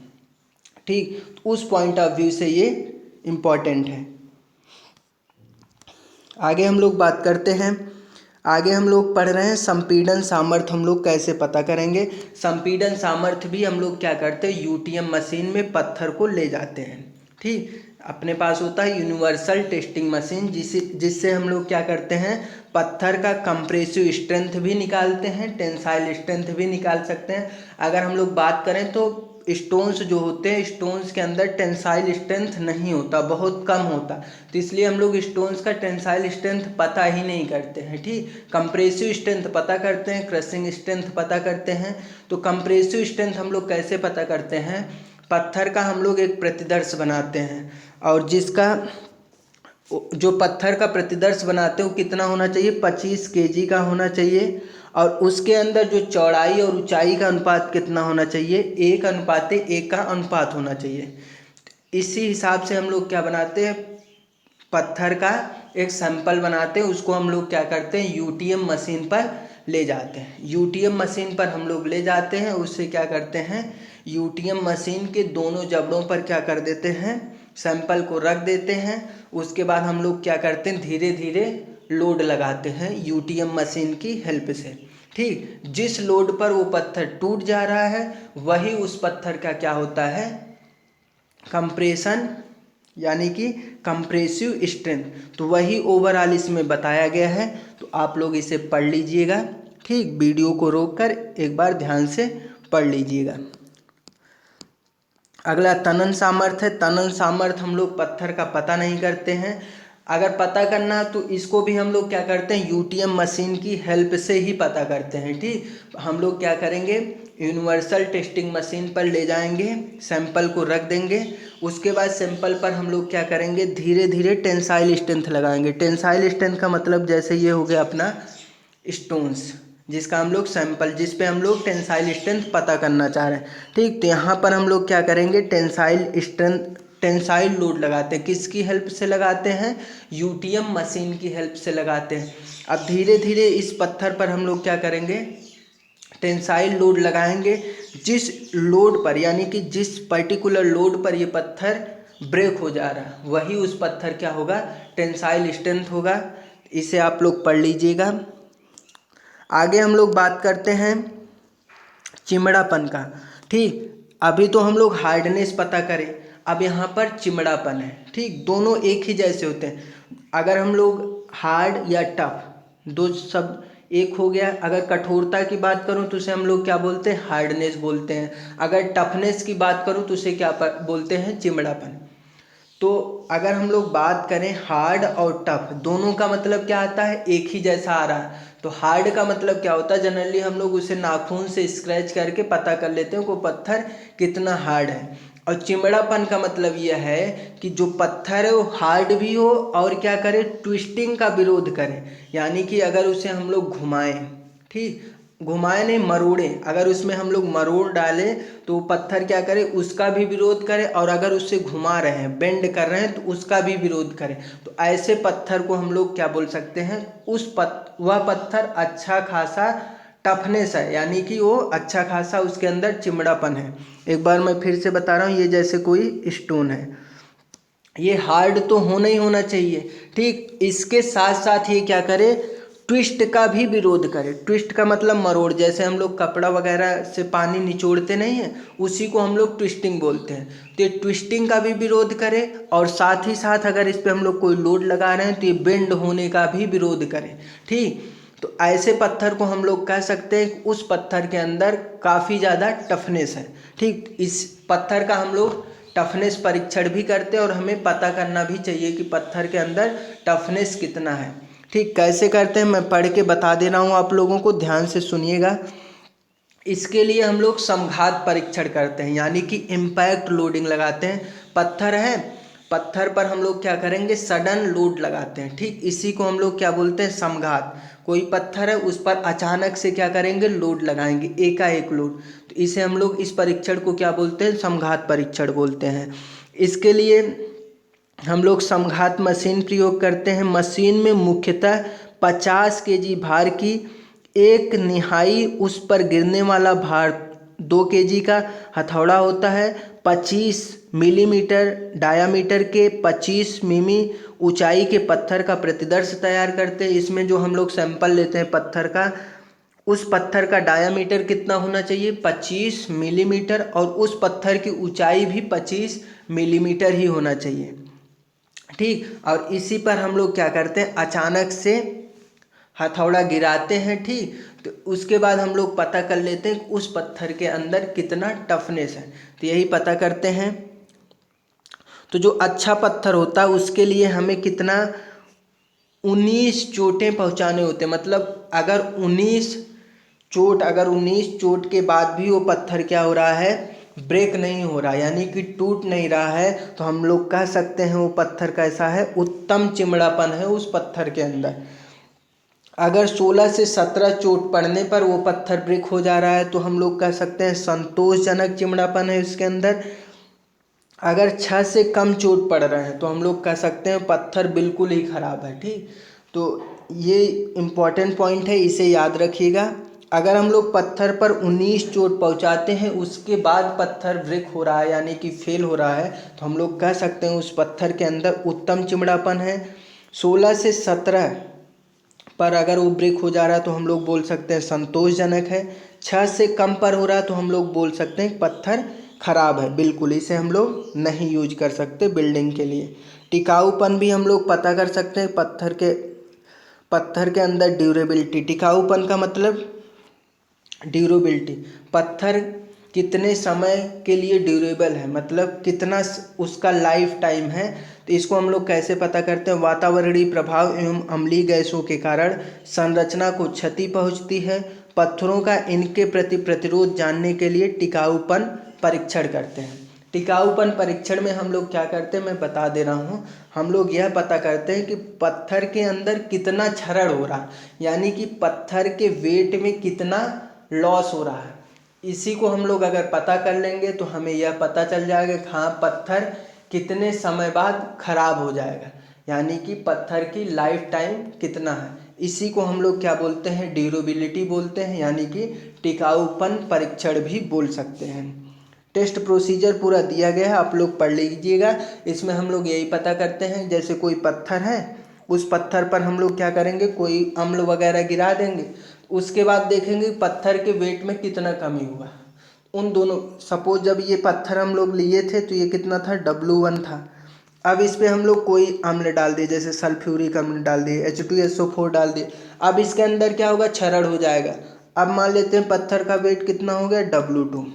ठीक, तो उस पॉइंट ऑफ व्यू से ये इम्पॉर्टेंट है। आगे हम लोग बात करते हैं, आगे हम लोग पढ़ रहे हैं संपीड़न सामर्थ्य हम लोग कैसे पता करेंगे। संपीड़न सामर्थ्य भी हम लोग क्या करते हैं यूटीएम मशीन में पत्थर को ले जाते हैं। ठीक, अपने पास होता है यूनिवर्सल टेस्टिंग मशीन, जिससे हम लोग क्या करते हैं पत्थर का कंप्रेसिव स्ट्रेंथ भी निकालते हैं, टेंसाइल स्ट्रेंथ भी निकाल सकते हैं। अगर हम लोग बात करें तो स्टोन्स जो होते हैं स्टोन्स के अंदर टेंसाइल स्ट्रेंथ नहीं होता, बहुत कम होता, तो इसलिए हम लोग स्टोन्स का टेंसाइल स्ट्रेंथ पता ही नहीं करते हैं। ठीक, कंप्रेसिव स्ट्रेंथ पता करते हैं, क्रशिंग स्ट्रेंथ पता करते हैं। तो कंप्रेसिव स्ट्रेंथ हम लोग कैसे पता करते हैं, पत्थर का हम लोग एक प्रतिदर्श बनाते हैं, और जिसका जो पत्थर का प्रतिदर्श बनाते हैं वो कितना होना चाहिए 25 केजी का होना चाहिए, और उसके अंदर जो चौड़ाई और ऊंचाई का अनुपात कितना होना चाहिए 1:1 का अनुपात होना चाहिए। इसी हिसाब से हम लोग क्या बनाते हैं पत्थर का एक सैंपल बनाते हैं, उसको हम लोग क्या करते हैं यूटीएम मशीन पर ले जाते हैं। यूटीएम मशीन पर हम लोग ले जाते हैं, उससे क्या करते हैं यूटीएम मशीन के दोनों जबड़ों पर क्या कर देते हैं सैंपल को रख देते हैं। उसके बाद हम लोग क्या करते हैं धीरे धीरे लोड लगाते हैं यूटीएम मशीन की हेल्प से। ठीक, जिस लोड पर वो पत्थर टूट जा रहा है वही उस पत्थर का क्या होता है कंप्रेशन यानी कि कंप्रेसिव स्ट्रेंथ, तो वही ओवरऑल इसमें बताया गया है, तो आप लोग इसे पढ़ लीजिएगा। ठीक, वीडियो को रोककर एक बार ध्यान से पढ़ लीजिएगा। अगला तनन सामर्थ्य है। तनन सामर्थ्य हम लोग पत्थर का पता नहीं करते हैं, अगर पता करना तो इसको भी हम लोग क्या करते हैं यूटीएम मशीन की हेल्प से ही पता करते हैं। ठीक, हम लोग क्या करेंगे यूनिवर्सल टेस्टिंग मशीन पर ले जाएंगे, सैंपल को रख देंगे, उसके बाद सैंपल पर हम लोग क्या करेंगे धीरे धीरे टेंसाइल स्ट्रेंथ लगाएंगे। टेंसाइल स्ट्रेंथ का मतलब जैसे ये हो गया अपना स्टोन्स, जिसका हम लोग सैंपल जिस पे हम लोग टेंसाइल स्ट्रेंथ पता करना चाह रहे हैं। ठीक, तो यहाँ पर हम लोग क्या करेंगे टेंसाइल लोड लगाते हैं, किसकी हेल्प से लगाते हैं यूटीएम मशीन की हेल्प से लगाते हैं। अब धीरे धीरे इस पत्थर पर हम लोग क्या करेंगे टेंसाइल लोड लगाएंगे, जिस लोड पर यानी कि जिस पर्टिकुलर लोड पर ये पत्थर ब्रेक हो जा रहा है वही उस पत्थर क्या होगा टेंसाइल स्ट्रेंथ होगा। इसे आप लोग पढ़ लीजिएगा। आगे हम लोग बात करते हैं चिमड़ापन का। ठीक, अभी तो हम लोग हार्डनेस पता करें, अब यहाँ पर चिमड़ापन है। ठीक, दोनों एक ही जैसे होते हैं, अगर हम लोग हार्ड या टफ दो सब एक हो गया। अगर कठोरता की बात करूँ तो उसे हम लोग क्या बोलते हैं हार्डनेस बोलते हैं, अगर टफनेस की बात करूँ तो उसे क्या बोलते हैं चिमड़ापन। तो अगर हम लोग बात करें हार्ड और टफ दोनों का मतलब क्या आता है एक ही जैसा आ रहा है, तो हार्ड का मतलब क्या होता है जनरली हम लोग उसे नाखून से स्क्रैच करके पता कर लेते हैं वो पत्थर कितना हार्ड है, और चिमड़ापन का मतलब यह है कि जो पत्थर है वो हार्ड भी हो और क्या करे, ट्विस्टिंग का विरोध करे। यानी कि अगर उसे हम लोग घुमाएं, ठीक, घुमाएं नहीं मरोड़ें, अगर उसमें हम लोग मरोड़ डालें तो वो पत्थर क्या करे, उसका भी विरोध करे, और अगर उससे घुमा रहे हैं, बेंड कर रहे हैं तो उसका भी विरोध करे। तो ऐसे पत्थर को हम लोग क्या बोल सकते हैं, वह पत्थर अच्छा खासा टफनेस है, यानी कि वो अच्छा खासा उसके अंदर चिमड़ापन है। एक बार मैं फिर से बता रहा हूँ, ये जैसे कोई स्टोन है, ये हार्ड तो होना ही होना चाहिए, ठीक। इसके साथ साथ ये क्या करे, ट्विस्ट का भी विरोध करे। ट्विस्ट का मतलब मरोड़, जैसे हम लोग कपड़ा वगैरह से पानी निचोड़ते नहीं है, उसी को हम लोग ट्विस्टिंग बोलते हैं। तो ये ट्विस्टिंग का भी विरोध करे, और साथ ही साथ अगर इस पे हम लोग कोई लोड लगा रहे हैं तो ये बेंड होने का भी विरोध करे, ठीक। तो ऐसे पत्थर को हम लोग कह सकते हैं कि उस पत्थर के अंदर काफ़ी ज़्यादा टफनेस है, ठीक। इस पत्थर का हम लोग टफनेस परीक्षण भी करते हैं, और हमें पता करना भी चाहिए कि पत्थर के अंदर टफनेस कितना है, ठीक। कैसे करते हैं मैं पढ़ के बता दे रहा हूँ आप लोगों को, ध्यान से सुनिएगा। इसके लिए हम लोग समघात परीक्षण करते हैं, यानी कि इम्पैक्ट लोडिंग लगाते हैं। पत्थर है, पत्थर पर हम लोग क्या करेंगे, सडन लोड लगाते हैं, ठीक। इसी को हम लोग क्या बोलते हैं, समघात। कोई पत्थर है उस पर अचानक से क्या करेंगे, लोड लगाएंगे, एकाएक लोड, तो इसे हम लोग इस परीक्षण को क्या बोलते हैं, समघात परीक्षण बोलते हैं। इसके लिए हम लोग समघात मशीन प्रयोग करते हैं। मशीन में मुख्यतः 50 केजी भार की एक निहाई उस पर गिरने वाला भार 2 केजी का हथौड़ा होता है। 25 मिलीमीटर डायामीटर के 25 मिमी ऊंचाई के पत्थर का प्रतिदर्श तैयार करते हैं। इसमें जो हम लोग सैंपल लेते हैं पत्थर का, उस पत्थर का डायामीटर कितना होना चाहिए, 25 मिलीमीटर, और उस पत्थर की ऊंचाई भी 25 मिलीमीटर ही होना चाहिए, ठीक। और इसी पर हम लोग क्या करते हैं, अचानक से हथौड़ा गिराते हैं, ठीक। तो उसके बाद हम लोग पता कर लेते हैं उस पत्थर के अंदर कितना टफनेस है, तो यही पता करते हैं। तो जो अच्छा पत्थर होता है उसके लिए हमें कितना, 19 चोटें पहुंचाने होते हैं। मतलब अगर 19 चोट के बाद भी वो पत्थर क्या हो रहा है, ब्रेक नहीं हो रहा, यानी कि टूट नहीं रहा है, तो हम लोग कह सकते हैं वो पत्थर कैसा है, उत्तम चिमड़ापन है उस पत्थर के अंदर। अगर 16 से 17 चोट पड़ने पर वो पत्थर ब्रेक हो जा रहा है तो हम लोग कह सकते हैं संतोषजनक चिमड़ापन है उसके अंदर। अगर 6 से कम चोट पड़ रहे हैं तो हम लोग कह सकते हैं पत्थर बिल्कुल ही ख़राब है, ठीक। तो ये इम्पॉर्टेंट पॉइंट है, इसे याद रखिएगा। अगर हम लोग पत्थर पर 19 चोट पहुंचाते हैं उसके बाद पत्थर ब्रेक हो रहा है, यानी कि फेल हो रहा है, तो हम लोग कह सकते हैं उस पत्थर के अंदर उत्तम चिमड़ापन है। 16 से 17 पर अगर वो ब्रेक हो जा रहा है तो हम लोग बोल सकते हैं संतोषजनक है। 6 से कम पर हो रहा है तो हम लोग बोल सकते हैं पत्थर खराब है, बिल्कुल इसे हम लोग नहीं यूज कर सकते बिल्डिंग के लिए। टिकाऊपन भी हम लोग पता कर सकते हैं पत्थर के अंदर ड्यूरेबिलिटी। टिकाऊपन का मतलब ड्यूरेबिलिटी, पत्थर कितने समय के लिए ड्यूरेबल है, मतलब कितना उसका लाइफ टाइम है। तो इसको हम लोग कैसे पता करते हैं, वातावरणीय प्रभाव एवं अम्लीय गैसों के कारण संरचना को क्षति पहुंचती है। पत्थरों का इनके प्रति प्रतिरोध जानने के लिए टिकाऊपन परीक्षण करते हैं। टिकाऊपन परीक्षण में हम लोग क्या करते हैं मैं बता दे रहा हूँ। हम लोग यह पता करते हैं कि पत्थर के अंदर कितना क्षरण हो रहा, यानी कि पत्थर के वेट में कितना लॉस हो रहा है। इसी को हम लोग अगर पता कर लेंगे तो हमें यह पता चल जाएगा कि हाँ पत्थर कितने समय बाद खराब हो जाएगा, यानी कि पत्थर की लाइफ टाइम कितना है। इसी को हम लोग क्या बोलते हैं, ड्यूरेबिलिटी बोलते हैं, यानी कि टिकाऊपन परीक्षण भी बोल सकते हैं। टेस्ट प्रोसीजर पूरा दिया गया है, आप लोग पढ़ लीजिएगा। इसमें हम लोग यही पता करते हैं, जैसे कोई पत्थर है, उस पत्थर पर हम लोग क्या करेंगे, कोई अम्ल वगैरह गिरा देंगे, उसके बाद देखेंगे पत्थर के वेट में कितना कमी हुआ। उन दोनों, सपोज जब ये पत्थर हम लोग लिए थे तो ये कितना था, W1 था। अब इस पे हम लोग कोई अम्ल डाल दिए, जैसे सल्फ्यूरिक अम्ल डाल दिए, H2SO4 डाल दिए। अब इसके अंदर क्या होगा, क्षरण हो जाएगा। अब मान लेते हैं पत्थर का वेट कितना हो गया, W2।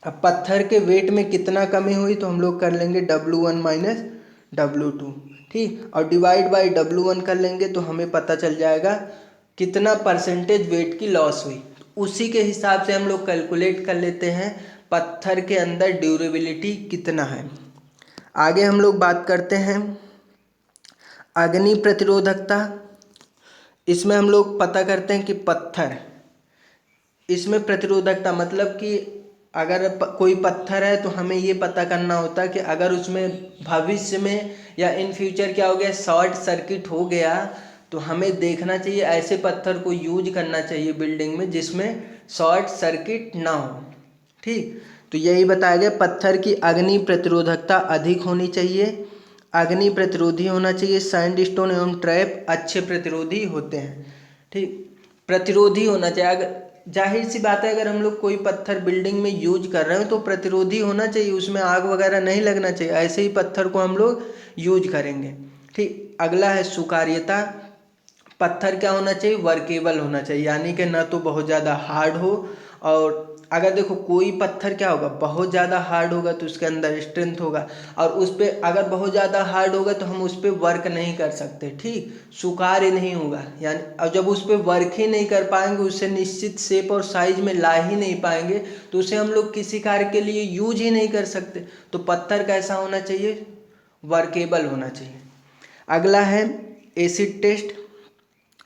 अब पत्थर के वेट में कितना कमी हुई तो हम लोग कर लेंगे W1 माइनस W2, ठीक। और डिवाइड बाई W1 कर लेंगे तो हमें पता चल जाएगा कितना परसेंटेज वेट की लॉस हुई। उसी के हिसाब से हम लोग कैलकुलेट कर लेते हैं पत्थर के अंदर ड्यूरेबिलिटी कितना है। आगे हम लोग बात करते हैं अग्नि प्रतिरोधकता। इसमें हम लोग पता करते हैं कि पत्थर, इसमें प्रतिरोधकता मतलब कि अगर कोई पत्थर है तो हमें ये पता करना होता है कि अगर उसमें भविष्य में या इन फ्यूचर क्या हो गया, शॉर्ट सर्किट हो गया, तो हमें देखना चाहिए ऐसे पत्थर को यूज करना चाहिए बिल्डिंग में जिसमें शॉर्ट सर्किट ना हो। ठीक, तो यही बताया गया पत्थर की अग्नि प्रतिरोधकता अधिक होनी चाहिए, अग्नि प्रतिरोधी होना चाहिए। सैंडस्टोन एवं ट्रैप अच्छे प्रतिरोधी होते हैं। ठीक, प्रतिरोधी होना चाहिए। अगर जाहिर सी बात है अगर हम लोग कोई पत्थर बिल्डिंग में यूज कर रहे हो तो प्रतिरोधी होना चाहिए, उसमें आग वगैरह नहीं लगना चाहिए, ऐसे ही पत्थर को हम लोग यूज करेंगे। ठीक, अगला है स्वीकार्यता। पत्थर क्या होना चाहिए, वर्केबल होना चाहिए, यानी कि ना तो बहुत ज़्यादा हार्ड हो। और अगर देखो कोई पत्थर क्या होगा, बहुत ज़्यादा हार्ड होगा तो उसके अंदर स्ट्रेंथ होगा, और उस पर अगर बहुत ज़्यादा हार्ड होगा तो हम उस पर वर्क नहीं कर सकते। ठीक, स्वीकार्य नहीं होगा, यानी और जब उस पर वर्क ही नहीं कर पाएंगे, उससे निश्चित शेप और साइज में ला ही नहीं पाएंगे, तो उसे हम लोग किसी कार्य के लिए यूज ही नहीं कर सकते। तो पत्थर कैसा होना चाहिए, वर्केबल होना चाहिए। अगला है एसिड टेस्ट।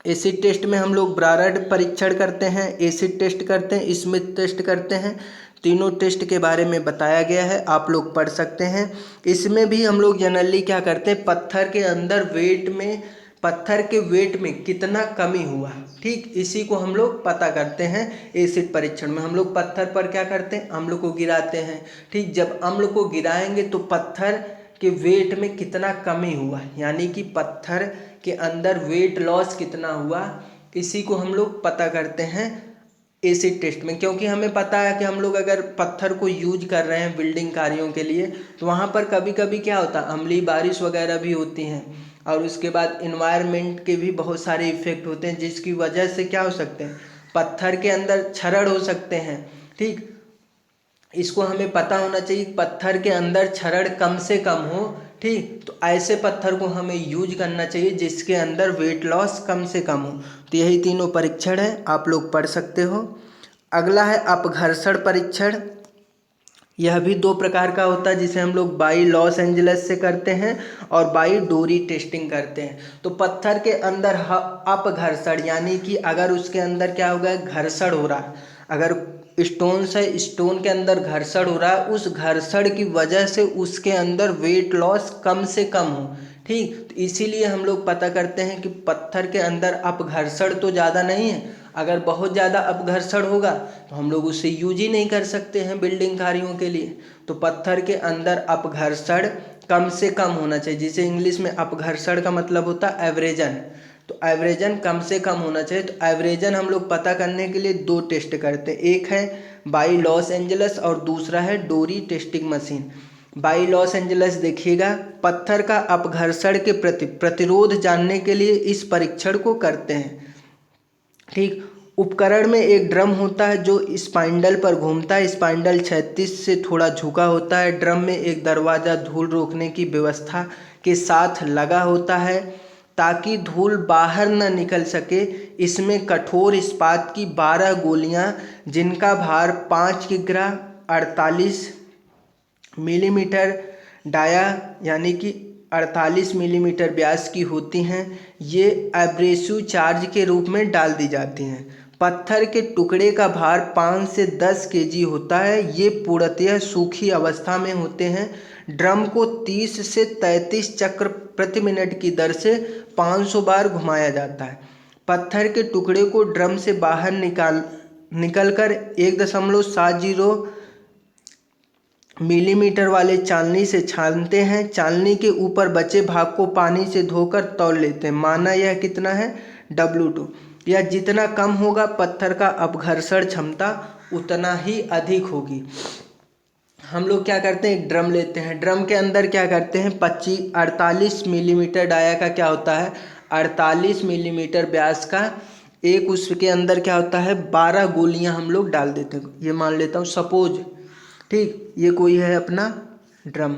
एसिड टेस्ट में हम लोग ब्रारड परीक्षण करते हैं, एसिड टेस्ट करते हैं, स्मिथ टेस्ट करते हैं। तीनों टेस्ट के बारे में बताया गया है, आप लोग पढ़ सकते हैं। इसमें भी हम लोग जनरली क्या करते हैं, पत्थर के अंदर वेट में, पत्थर के वेट में कितना कमी हुआ, ठीक, इसी को हम लोग पता करते हैं। एसिड परीक्षण में हम लोग पत्थर पर क्या करते हैं, अम्ल को गिराते हैं। ठीक, जब अम्ल को गिराएंगे तो पत्थर के वेट में कितना कमी हुआ, यानी कि पत्थर के अंदर वेट लॉस कितना हुआ, इसी को हम लोग पता करते हैं एसिड टेस्ट में। क्योंकि हमें पता है कि हम लोग अगर पत्थर को यूज कर रहे हैं बिल्डिंग कार्यों के लिए तो वहाँ पर कभी कभी क्या होता है, अम्लीय बारिश वगैरह भी होती हैं, और उसके बाद इन्वायरमेंट के भी बहुत सारे इफेक्ट होते हैं जिसकी वजह से क्या हो सकते हैं, पत्थर के अंदर क्षरण हो सकते हैं। ठीक, इसको हमें पता होना चाहिए पत्थर के अंदर क्षरण कम से कम हो। ठीक, तो ऐसे पत्थर को हमें यूज करना चाहिए जिसके अंदर वेट लॉस कम से कम हो। तो यही तीनों परीक्षण है, आप लोग पढ़ सकते हो। अगला है अपघर्षण परीक्षण। यह भी दो प्रकार का होता है, जिसे हम लोग बाई लॉस एंजल्स से करते हैं और बाई डोरी टेस्टिंग करते हैं। तो पत्थर के अंदर अपघर्षण, यानी कि अगर उसके अंदर क्या हो गया, घर्षण हो रहा है, अगर स्टोन से स्टोन के अंदर घर्षण हो रहा है, उस घर्षण की वजह से उसके अंदर वेट लॉस कम से कम हो। ठीक, तो इसीलिए हम लोग पता करते हैं कि पत्थर के अंदर अपघर्षण तो ज़्यादा नहीं है। अगर बहुत ज़्यादा अपघर्षण होगा तो हम लोग उसे यूज ही नहीं कर सकते हैं बिल्डिंग कार्यों के लिए। तो पत्थर के अंदर अपघर्षण कम से कम होना चाहिए, जिसे इंग्लिश में अपघर्षण का मतलब होता है एवरेजन। तो एवरेजन कम से कम होना चाहिए। तो एवरेजन हम लोग पता करने के लिए दो टेस्ट करते हैं, एक है बाई लॉस एंजल्स और दूसरा है डोरी testing machine. By Los Angeles देखिएगा, पत्थर का अपघर्षण के प्रति प्रतिरोध जानने के लिए इस परीक्षण को करते हैं। ठीक, उपकरण में एक ड्रम होता है जो स्पाइंडल पर घूमता है, स्पाइंडल क्षैतिज से थोड़ा झुका होता है। ड्रम में एक दरवाज़ा धूल रोकने की व्यवस्था के साथ लगा होता है ताकि धूल बाहर न निकल सके। इसमें कठोर इस्पात की 12 गोलियां जिनका भार 5 किग्रा 48 मिलीमीटर डाया यानी कि 48 मिलीमीटर व्यास की होती हैं। ये एब्रेसिव चार्ज के रूप में डाल दी जाती हैं। पत्थर के टुकड़े का भार 5 से 10 केजी होता है। ये पूर्णतः सूखी अवस्था में होते हैं। ड्रम को 30 से 33 चक्र प्रति मिनट की दर से 500 बार घुमाया जाता है। पत्थर के टुकड़े को ड्रम से बाहर निकलकर 1.70 मिलीमीटर वाले चालनी से छानते हैं। चालनी के ऊपर बचे भाग को पानी से धोकर तौल लेते हैं। माना यह कितना है, W2। यह जितना कम होगा पत्थर का अपघर्षण क्षमता उतना ही अधिक होगी। हम लोग क्या करते हैं, एक ड्रम लेते हैं, ड्रम के अंदर क्या करते हैं 48 मिलीमीटर डाया का क्या होता है 48 मिलीमीटर व्यास का एक, उसके अंदर क्या होता है 12 गोलियां हम लोग डाल देते हैं। ये मान लेता हूँ सपोज, ठीक, ये कोई है अपना ड्रम।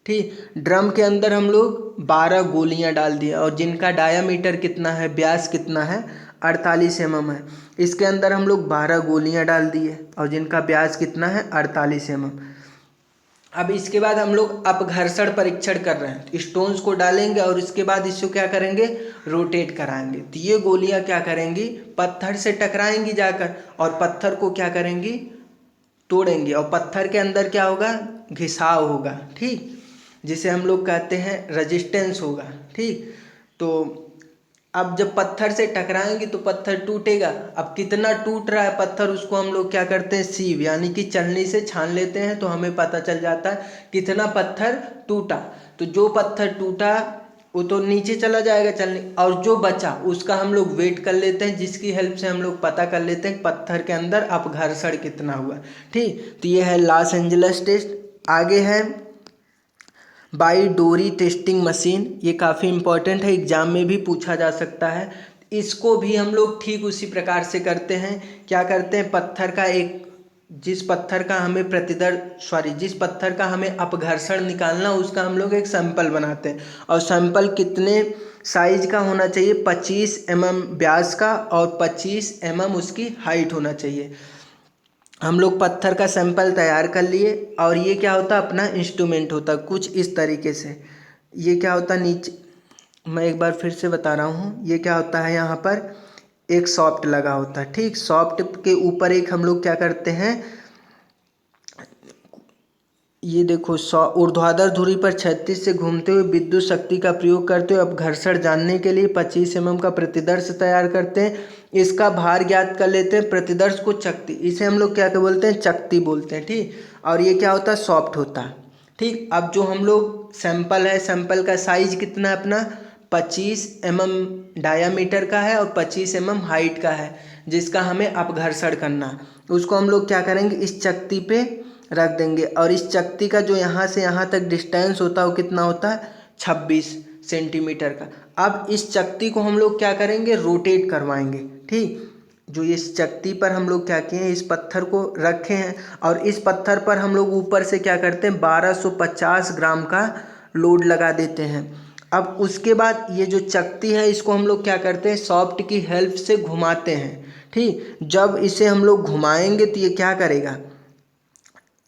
ठीक, ड्रम के अंदर हम लोग 12 गोलियां डाल दिया और जिनका डायामीटर कितना है, व्यास कितना है 48 mm है। इसके अंदर हम लोग 12 गोलियां डाल दिए और जिनका व्यास कितना है 48 mm। अब इसके बाद हम लोग अपघर्षण परीक्षण कर रहे हैं, तो स्टोन्स को डालेंगे और इसके बाद इसको क्या करेंगे, रोटेट कराएंगे। तो ये गोलियां क्या करेंगी, पत्थर से टकराएंगी जाकर और पत्थर को क्या करेंगी, तोड़ेंगे और पत्थर के अंदर क्या होगा, घिसाव होगा, ठीक, जिसे हम लोग कहते हैं रेजिस्टेंस होगा, ठीक। तो अब जब पत्थर से टकराएंगे तो पत्थर टूटेगा। अब कितना टूट रहा है पत्थर, उसको हम लोग क्या करते हैं, सीव यानी कि छलनी से छान लेते हैं, तो हमें पता चल जाता है कितना पत्थर टूटा। तो जो पत्थर टूटा वो तो नीचे चला जाएगा छलनी, और जो बचा उसका हम लोग वेट कर लेते हैं, जिसकी हेल्प से हम लोग पता कर लेते हैं पत्थर के अंदर अपघर्षण कितना हुआ, ठीक। तो ये है लॉस एंजल्स टेस्ट। आगे है बाई डोरी टेस्टिंग मशीन। ये काफ़ी इंपॉर्टेंट है, एग्जाम में भी पूछा जा सकता है। इसको भी हम लोग ठीक उसी प्रकार से करते हैं। क्या करते हैं, पत्थर का जिस पत्थर का हमें अपघर्षण निकालना, उसका हम लोग एक सैंपल बनाते हैं और सैंपल कितने साइज का होना चाहिए, 25 mm व्यास का और 25 mm उसकी हाइट होना चाहिए। हम लोग पत्थर का सैंपल तैयार कर लिए और ये क्या होता है, अपना इंस्ट्रूमेंट होता है कुछ इस तरीके से। ये क्या होता है, नीचे मैं एक बार फिर से बता रहा हूँ, ये क्या होता है, यहाँ पर एक सॉफ्ट लगा होता है, ठीक। सॉफ्ट के ऊपर एक हम लोग क्या करते हैं, ये देखो ऊर्ध्वाधर धुरी पर 36 से घूमते हुए विद्युत शक्ति का प्रयोग करते हुए अपघर्षण जानने के लिए 25 mm का प्रतिदर्श तैयार करते हैं। इसका भार ज्ञात कर लेते हैं, प्रतिदर्श को चकती, इसे हम लोग क्या बोलते हैं, चकती बोलते हैं, ठीक। और ये क्या होता है, सॉफ्ट होता है, ठीक। अब जो हम लोग सैंपल है, सैंपल का साइज कितना है अपना, 25 mm डायामीटर का है और 25 mm हाइट का है, जिसका हमें अपघर्षण करना। उसको हम लोग क्या करेंगे, इस चकती पे रख देंगे और इस चकती का जो यहाँ से यहाँ तक डिस्टेंस होता है वो कितना होता है, 26 सेंटीमीटर का। अब इस चकती को हम लोग क्या करेंगे, रोटेट करवाएंगे, ठीक। जो इस चकती पर हम लोग क्या किए हैं, इस पत्थर को रखे हैं और इस पत्थर पर हम लोग ऊपर से क्या करते हैं, 1250 ग्राम का लोड लगा देते हैं। अब उसके बाद ये जो चकती है, इसको हम लोग क्या करते हैं, सॉफ्ट की हेल्प से घुमाते हैं, ठीक। जब इसे हम लोग घुमाएंगे तो ये क्या करेगा,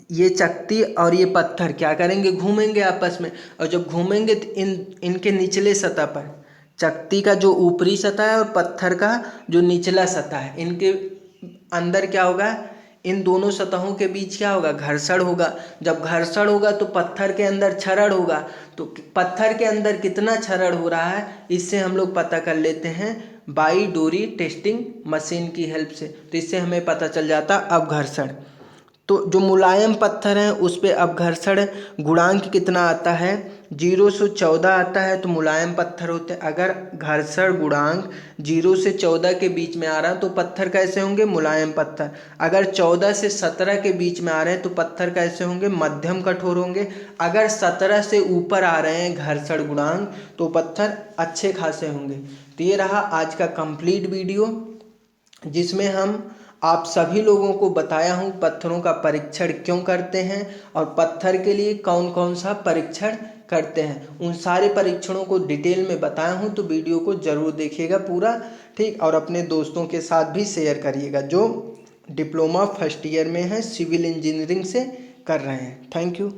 ये चकती और ये पत्थर क्या करेंगे, घूमेंगे आपस में, और जब घूमेंगे तो इनके निचले सतह पर, चकती का जो ऊपरी सतह है और पत्थर का जो निचला सतह है, इनके अंदर क्या होगा, इन दोनों सतहों के बीच क्या होगा, घर्षण होगा। जब घर्षण होगा तो पत्थर के अंदर क्षरण होगा। तो पत्थर के अंदर कितना क्षरण हो रहा है, इससे हम लोग पता कर लेते हैं बाई डोरी टेस्टिंग मशीन की हेल्प से। तो इससे हमें पता चल जाता अपघर्षण। तो जो मुलायम पत्थर है उस पर अपघर्षण गुणांक कितना आता है, 0 से 14 आता है, तो मुलायम पत्थर होते हैं। अगर घर्षण गुणांक 0 से 14 के बीच में आ रहा है तो पत्थर कैसे होंगे, मुलायम पत्थर। अगर 14 से 17 के बीच में आ रहे हैं तो पत्थर कैसे होंगे, मध्यम कठोर होंगे। अगर 17 से ऊपर आ रहे हैं घर्षण गुणांक तो पत्थर अच्छे खासे होंगे। तो ये रहा आज का कंप्लीट वीडियो, जिसमें हम आप सभी लोगों को बताया हूँ पत्थरों का परीक्षण क्यों करते हैं और पत्थर के लिए कौन कौन सा परीक्षण करते हैं। उन सारे परीक्षणों को डिटेल में बताया हूँ, तो वीडियो को ज़रूर देखिएगा पूरा, ठीक। और अपने दोस्तों के साथ भी शेयर करिएगा जो डिप्लोमा फर्स्ट ईयर में है, सिविल इंजीनियरिंग से कर रहे हैं। Thank you.